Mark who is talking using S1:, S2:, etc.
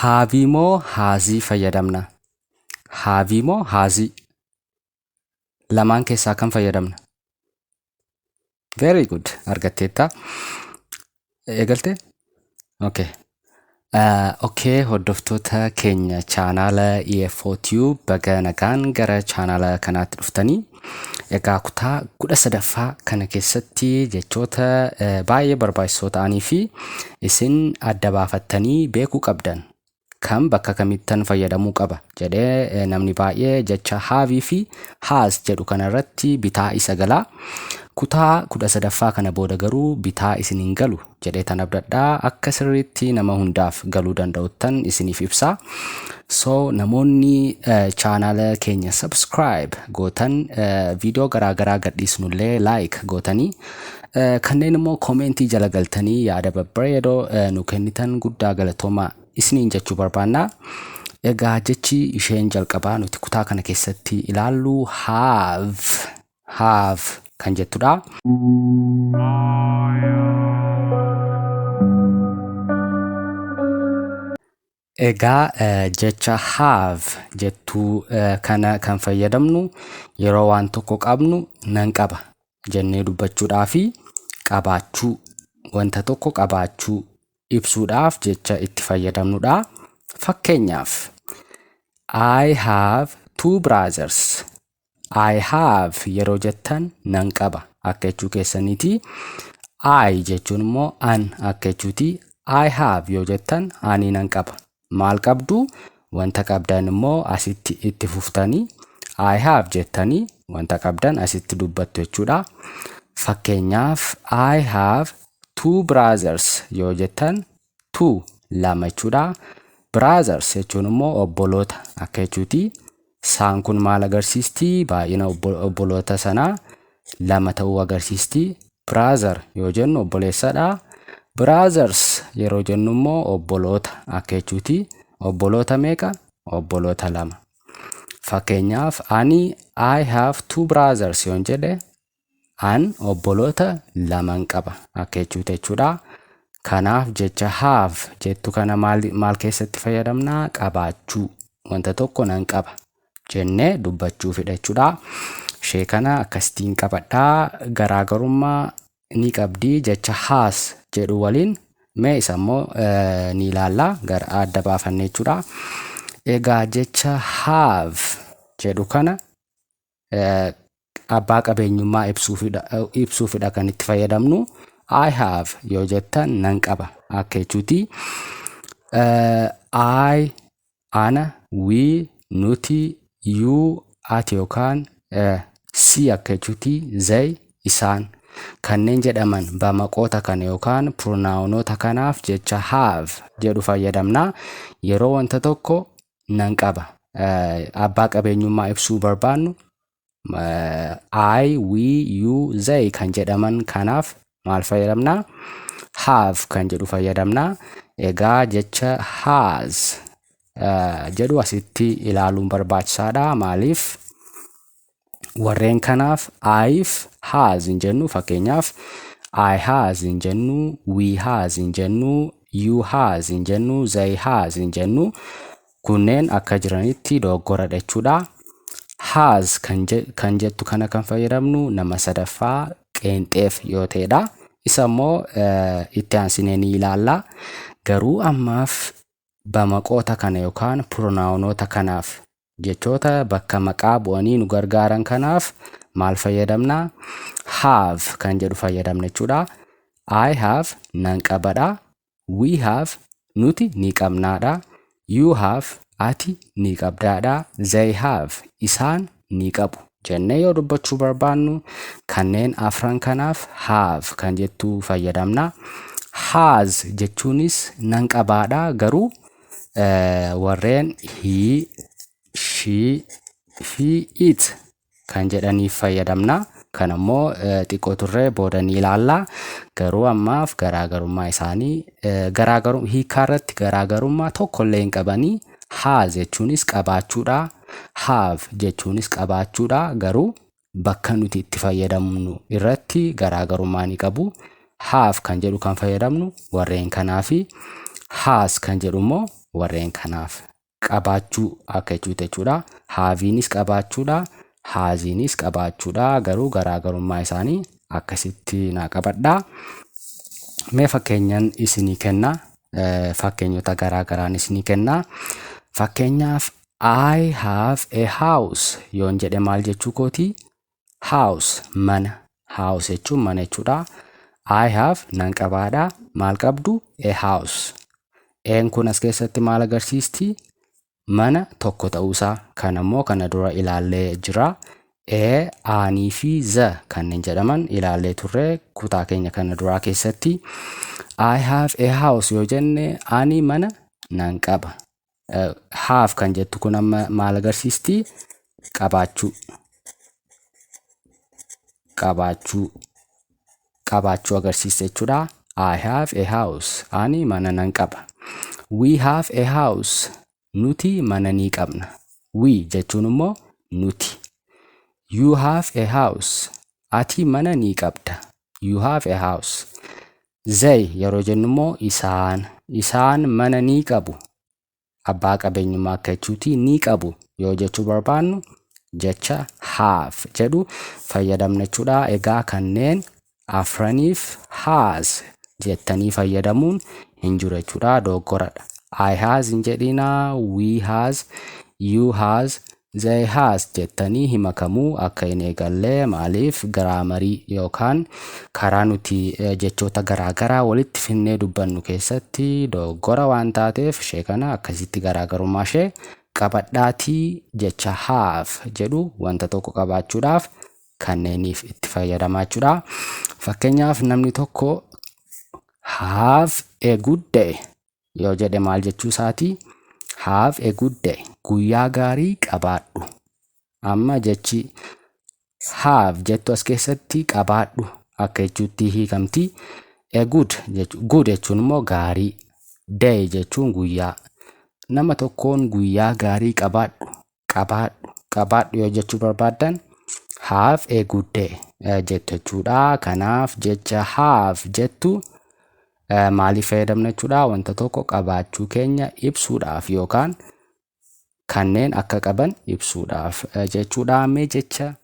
S1: Haavii moo haazii fayyadamna? Haavii moo haazii? Lamaan keessaa kan fayyadamna? Very good. Argatteetta. Eegalte? Okay. Okay, hordoftoota keenya chaanaala EFOTube baga nagaan gara chaanaala kanaatti dhuftanii. Egaa kutaa 13ffaa kana keessatti jechoota baay'ee barbaachisoo ta'anii fi isin adda baafattanii beekuu qabdan kan bakka kamittan fayyadamuu qaba jedhee namni baay'ee jecha haavii fi haaz jedhu kanarratti bitaa isa galaa. Kutaa 13ffaa kana booda garuu bitaa isin hin galu jedhee tan abdadhaa akka sirriitti nama hundaaf galuu danda'uttan isiniif ibsaa. So namoonni chaanaala keenya subscribe gootan video garaagaraa gadhiisnullee like gootanii kanneen immoo komentii jala galtanii yaada babbareedoo nu kennitan guddaa galatoomaa isiniin jechuu barbaannaa. Egaa jechi isheen jalqabaa nuti kutaa kana keessatti ilaallu have kan jettudha. Egaa jecha have jettuu kana kan fayyadamnu yeroo waan tokko qabnu nan qaba jennee dubbachuudhaa fi qabaachuu wanta tokko qabaachuu ibsuudhaaf jecha itti fayyadamnudha. Fakkeenyaaf I have 2 brothers. I have yeroo jettan nan qaba akka jechuu keessaniiti. I jechuun immoo an akka jechuuti. I have yoo jettan ani nan qaba. Maal qabdu wanta qabdan immoo asitti itti fuftanii I have jettanii wanta qabdan asitti dubbattu jechuudha. Fakkeenyaaf I have 2 brothers yoo jettan 2 lama jechuudha. Brothers jechuun immoo obboloota akka jechuuti. Saan kun maal agarsiisti? Baay'ina obboloota sanaa lama ta'uu agarsiisti. Brother yoo jennu obboleessadha. Brothers yeroo jennu immoo obboloota akka jechuuti. Obboloota meeqa? Obboloota lama. Fakkeenyaaf ani I have 2 brothers yoon jedhe an obboloota lama qaba akka jechuudha. Kanaaf jecha have jettu kana maal keessatti fayyadamna? Qabaachuu wanta tokko nan qaba jennee dubbachuufidha jechuudha. Ishee kana akkasitiin qabadhaa. Garaagarummaa ni qabdi jecha has jedhu waliin mee isa immoo ni ilaalla gara adda baafannee jechuudha. Egaa jecha have jedhu kana abbaa qabeenyummaa ibsuufidha kan itti fayyadamnu. I have yoo jettan nan qaba akka jechuuti. I, ana, we, nuti, you, ati yookaan si akka jechuuti. They, isaan kanneen jedhaman bamaqoota kana yookaan pronounota kanaaf jecha have jedhu fayyadamna. Yeroo wanta tokko nan qaba abbaa qabeenyummaa ibsuu barbaannu I, we, you, they kan jedhaman kanaaf maal fayyadamna? Have kan jedhu fayyadamna. Egaa jecha has jedhu asitti ilaaluun barbaachisaadha. Maaliif? Warreen kanaaf I've has hin jennu. Fakkeenyaaf I has hin jennu, we has hin jennu, you has hin jennu, they has hin jennu. Kunneen akka jiranitti dogoggoradha jechuudha. Has kan jettu kana kan fayyadamnu nama sadaffaa qeenxeef yoo ta'edha. Isa immoo itti aansinee ni ilaalla. Garuu ammaaf bamaqoota kana yookaan pronounota kanaaf jechoota bakka maqaa bu'anii nu gargaaran kanaaf maal fayyadamna? Have kan jedhu fayyadamna jechuudha. I have nan qabadha. We have nuti ni qabnaadha. You have ati ni qabdaadha. They have isaan ni qabu jennee yoo dubbachuu barbaannu kanneen afran kanaaf have kan jettu fayyadamna. Has jechuunis nan qabaadha. Garuu warreen he, she, it kan jedhaniif fayyadamna. Kana immoo xiqqoo turree booda ni ilaalla. Garuu ammaaf garaagarummaa isaanii hiikaarratti garaagarummaa tokkollee hin qabanii. Has jechuunis qabaachuudha. Have jechuunis qabaachuudha. Garuu bakka nuti itti fayyadamnu irratti garaagarummaa ni qabu. have kan jedhu kan fayyadamnu warreen kanaa fi has kan jedhu immoo warreen kanaaf. Qabaachuu akka jechuudha. Haviinis qabaachuudha, haziinis qabaachuudha. Garuu garaagarummaa isaanii akkasitti naa qabadhaa. Mee fakkeenyaan isinii kenna. Fakkeenyota garaagaraan isinii kenna. Fakkeenyaaf I have a house yoon jedhe maal jechuu kooti? House mana. House jechuun mana jechuudha. I have nan qabaadha. Maal qabdu? A house. Een kun as keessatti maal agarsiisti? Mana tokko ta'uusaa. Kan ammoo kana dura ilaallee jira. Aanii fi z kanneen jedhaman ilaallee turre kutaa keenya kana duraa keessatti. I have a house yoo jenne ani mana nan qaba. Have kan jettu kun amma maal agarsiisti? Qabaachuu. Qabaachuu agarsiiste jechuudha. I have a house. Ani mana nan qaba. We have a house. Nuti mana ni qabna. We jechuun immoo nuti. You have a house. Ati mana ni qabda. You have a house. They yeroo jennu immoo isaan. Isaan mana ni qabu. Abbaa qabeenyummaa akka jechuuti ni qabu yoo jechuu barbaannu jecha have jedhu fayyadamna jechuudha. Egaa kanneen afraniif has jettanii fayyadamuun hin jiru jechuudha. Doggoradha. I has hin jedhina, we has, you has, they has jettanii himakamuu akka hin eegallee. Maaliif giraamarii yookaan karaa nuti jechoota garaagaraa walitti finnee dubbannu keessatti doggora waan taateef ishee kana akkasitti garaagarummaa ishee qabadhaatii jecha have jedhu wanta tokko qabaachuudhaaf kanneeniif itti fayyadamaa jechuudha. Fakkeenyaaf namni tokko have a good day yoo jedhe maal jechuu isaati? Have a good day. Guyyaa gaarii qabaadhu. Amma jechi have jettu as keessatti qabaadhu akka jechuutti hiikamti. A good jechuun immoo gaarii. Day jechuun guyyaa. Nama tokkoon guyyaa gaarii qabaadhu yoo jechuu barbaaddan have a good day jettu jechuudha. Kanaaf jecha have jettu maaliif fayyadamna jechuudha? Wanta tokko qabaachuu keenya ibsuudhaaf yookaan kanneen akka qaban ibsuudhaaf jechuudha. Mee jecha